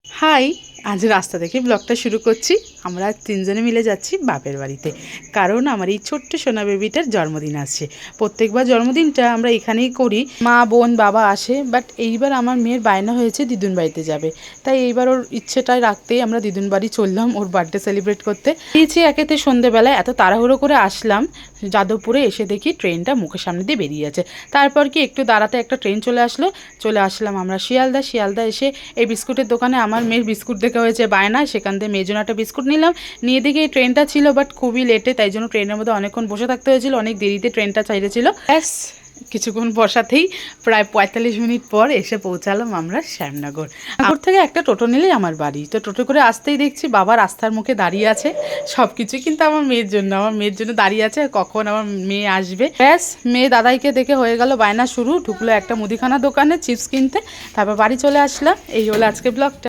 High, আজ রাস্তা থেকে ব্লগটা শুরু করছি। আমরা তিনজনে মিলে যাচ্ছি বাপের বাড়িতে, কারণ আমার এই ছোট্ট সোনা বেবিটার জন্মদিন আসছে। প্রত্যেকবার জন্মদিনটা আমরা এখানেই করি, মা বোন বাবা আসে, বাট এইবার আমার মেয়ের বায়না হয়েছে দিদুন বাড়িতে যাবে, তাই এইবার ওর ইচ্ছেটাই রাখতেই আমরা দিদুন বাড়ি চললাম ওর বার্থডে সেলিব্রেট করতে। দিয়েছি একেতে সন্ধেবেলায় এত তাড়াহুড়ো করে আসলাম, যাদবপুরে এসে দেখি ট্রেনটা মুখের সামনে দিয়ে বেরিয়ে আছে। তারপর কি একটু দাঁড়াতে একটা ট্রেন চলে আসলাম আমরা শিয়ালদা এসে এই বিস্কুটের দোকানে আমার মেয়ের বিস্কুট দেখে হয়েছে বায়না, সেখান থেকে মেয়ের জন্য একটা বিস্কুট নিলাম। নিয়ে দিকে এই ট্রেনটা ছিল বাট খুবই লেটে, তাই জন্য ট্রেনের মধ্যে অনেকক্ষণ বসে থাকতে হয়েছিল, অনেক দেরিতে ট্রেনটা ছেড়েছিল। ব্যাস কিছুক্ষণ বসাতেই প্রায় 45 মিনিট পর এসে পৌঁছালাম আমরা শ্যামনগর। আগর থেকে একটা টোটো নিলেই আমার বাড়ি, তো টোটো করে আসতেই দেখছি বাবা রাস্তার মুখে দাঁড়িয়ে আছে। সব কিছুই কিন্তু আমার মেয়ের জন্য দাঁড়িয়ে আছে, কখন আমার মেয়ে আসবে। ব্যাস মেয়ে দাদাইকে দেখে হয়ে গেল বায়না শুরু, ঢুকলো একটা মুদিখানা দোকানে চিপস কিনতে, তারপর বাড়ি চলে আসলাম। এই হলো আজকে ব্লগটা।